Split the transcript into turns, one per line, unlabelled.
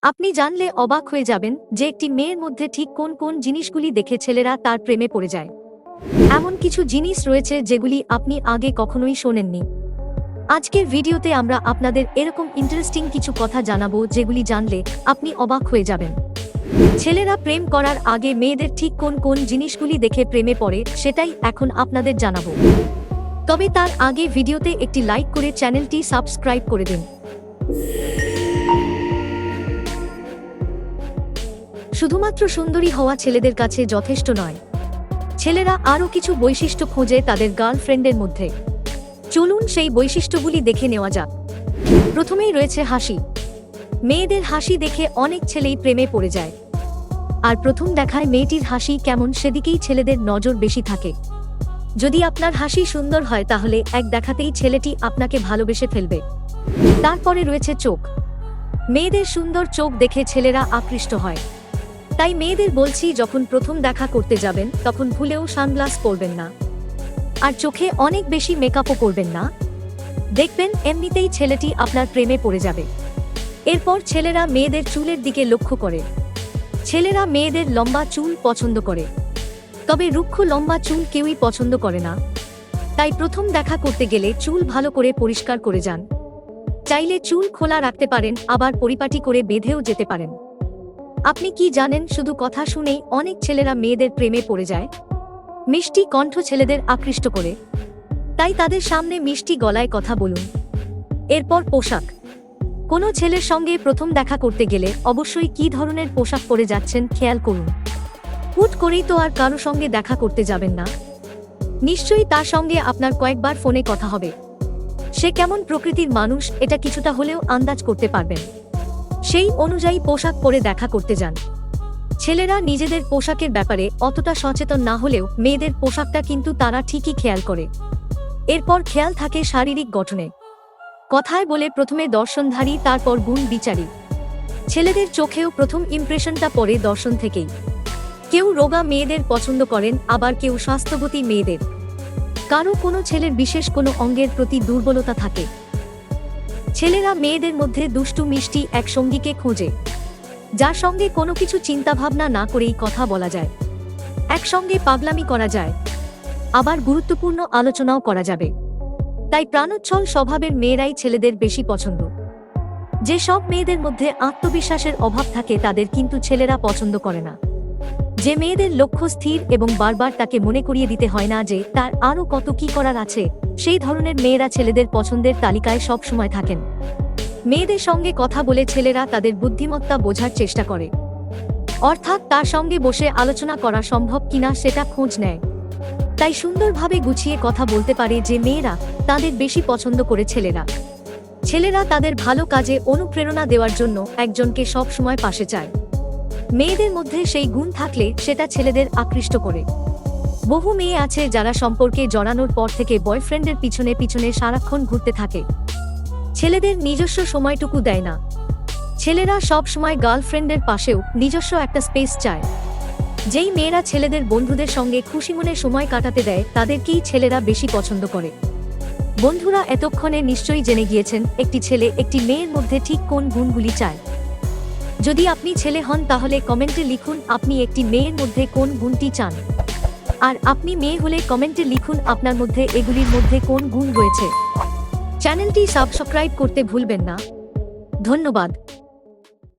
আপনি জানলে অবাক হয়ে যাবেন যে একটি মেয়ের মধ্যে ঠিক কোন কোন জিনিসগুলি দেখে ছেলেরা তার প্রেমে পড়ে যায়। এমন কিছু জিনিস রয়েছে যেগুলি আপনি আগে কখনোই শোনেননি। আজকের ভিডিওতে আমরা আপনাদের এরকম ইন্টারেস্টিং কিছু কথা জানাবো যেগুলি জানলে আপনি অবাক হয়ে যাবেন। ছেলেরা প্রেম করার আগে মেয়েদের ঠিক কোন কোন জিনিসগুলি দেখে প্রেমে পড়ে সেটাই এখন আপনাদের জানাবো। তবে তার আগে ভিডিওতে একটি লাইক করে চ্যানেলটি সাবস্ক্রাইব করে দিন। শুধুমাত্র সুন্দরী হওয়া ছেলেদের কাছে যথেষ্ট নয়, ছেলেরা আরও কিছু বৈশিষ্ট্য খোঁজে তাদের গার্লফ্রেন্ডের মধ্যে। চলুন সেই বৈশিষ্ট্যগুলি দেখে নেওয়া যাক। প্রথমেই রয়েছে হাসি। মেয়েদের হাসি দেখে অনেক ছেলেই প্রেমে পড়ে যায়, আর প্রথম দেখায় মেয়েটির হাসি কেমন সেদিকেই ছেলেদের নজর বেশি থাকে। যদি আপনার হাসি সুন্দর হয় তাহলে এক দেখাতেই ছেলেটি আপনাকে ভালোবেসে ফেলবে। তারপরে রয়েছে চোখ। মেয়েদের সুন্দর চোখ দেখে ছেলেরা আকৃষ্ট হয়। তাই মেয়েদের বলছি, যখন প্রথম দেখা করতে যাবেন তখন ভুলেও সানগ্লাস পরবেন না, আর চোখে অনেক বেশি মেকআপও করবেন না। দেখবেন এমনিতেই ছেলেটি আপনার প্রেমে পড়ে যাবে। এরপর ছেলেরা মেয়েদের চুলের দিকে লক্ষ্য করে। ছেলেরা মেয়েদের লম্বা চুল পছন্দ করে, তবে রুক্ষ লম্বা চুল কেউই পছন্দ করে না। তাই প্রথম দেখা করতে গেলে চুল ভালো করে পরিষ্কার করে যান। চাইলে চুল খোলা রাখতে পারেন, আবার পরিপাটি করে বেঁধেও যেতে পারেন। আপনি কি জানেন, শুধু কথা শুনেই অনেক ছেলেরা মেয়েদের প্রেমে পড়ে যায়। মিষ্টি কণ্ঠ ছেলেদের আকৃষ্ট করে, তাই তাদের সামনে মিষ্টি গলায় কথা বলুন। এরপর পোশাক। কোনো ছেলের সঙ্গে প্রথম দেখা করতে গেলে অবশ্যই কী ধরনের পোশাক পরে যাচ্ছেন খেয়াল করুন। হুট করেই তো আর কারো সঙ্গে দেখা করতে যাবেন না। নিশ্চয়ই তার সঙ্গে আপনার কয়েকবার ফোনে কথা হবে। সে কেমন প্রকৃতির মানুষ এটা কিছুটা হলেও আন্দাজ করতে পারবেন। সেই অনুযায়ী পোশাক পরে দেখা করতে যান। ছেলেরা নিজেদের পোশাকের ব্যাপারে অতটা সচেতন না হলেও মেয়েদের পোশাকটা কিন্তু তারা ঠিকই খেয়াল করে। এরপর খেয়াল থাকে শারীরিক গঠনে। কথায় বলে প্রথমে দর্শনধারী, তারপর গুণ বিচারী। ছেলেদের চোখেও প্রথম ইমপ্রেশনটা পড়ে দর্শন থেকেই। কেউ রোগা মেয়েদের পছন্দ করেন, আবার কেউ স্বাস্থ্যবতী মেয়েদের। কারো কোনো ছেলের বিশেষ কোনো অঙ্গের প্রতি দুর্বলতা থাকে। ছেলেরা মেয়েদের মধ্যে দুষ্টু মিষ্টি এক সঙ্গীকে খোঁজে, যার সঙ্গে কোনো কিছু চিন্তাভাবনা না করেই কথা বলা যায়, একসঙ্গে পাগলামি করা যায়, আবার গুরুত্বপূর্ণ আলোচনাও করা যাবে। তাই প্রাণোচ্ছল স্বভাবের মেয়েরাই ছেলেদের বেশি পছন্দ। যে সব মেয়েদের মধ্যে আত্মবিশ্বাসের অভাব থাকে তাদের কিন্তু ছেলেরা পছন্দ করে না। যে মেয়েদের লক্ষ্য স্থির এবং বারবার তাকে মনে করিয়ে দিতে হয় না যে তার আরও কত কি করার আছে, সেই ধরনের মেয়েরা ছেলেদের পছন্দের তালিকায় সব সময় থাকেন। মেয়েদের সঙ্গে কথা বলে ছেলেরা তাদের বুদ্ধিমত্তা বোঝার চেষ্টা করে, অর্থাৎ তার সঙ্গে বসে আলোচনা করা সম্ভব কিনা সেটা খোঁজ নেয়। তাই সুন্দরভাবে গুছিয়ে কথা বলতে পারে যে মেয়েরা তাদের বেশি পছন্দ করে ছেলেরা। ছেলেরা তাদের ভালো কাজে অনুপ্রেরণা দেওয়ার জন্য একজনকে সব সময় পাশে চায়। মেয়েদের মধ্যে সেই গুণ থাকলে সেটা ছেলেদের আকৃষ্ট করে। বহু মেয়ে আছে যারা সম্পর্কে জড়ানোর পর থেকে বয়ফ্রেন্ডের পিছনে পিছনে সারাক্ষণ ঘুরতে থাকে। ছেলেদের নিজস্ব সময়টুকু দেয় না। ছেলেরা সব সময় গার্লফ্রেন্ডের পাশেও নিজস্ব একটা স্পেস চায়। যেই মেয়েরা ছেলেদের বন্ধুদের সঙ্গে খুশিমনে সময় কাটাতে দেয় তাদেরকেই ছেলেরা বেশি পছন্দ করে। বন্ধুরা এতক্ষণে নিশ্চয়ই জেনে গিয়েছেন একটি ছেলে একটি মেয়ের মধ্যে ঠিক কোন গুণগুলি চায়। যদি আপনি ছেলে হন তাহলে কমেন্টে লিখুন আপনি একটি মেয়ের মধ্যে কোন গুণটি চান, আর আপনি মেয়ে হলে কমেন্টে লিখুন আপনার মধ্যে এগুলির মধ্যে কোন গুণ রয়েছে। চ্যানেলটি সাবস্ক্রাইব করতে ভুলবেন না। ধন্যবাদ।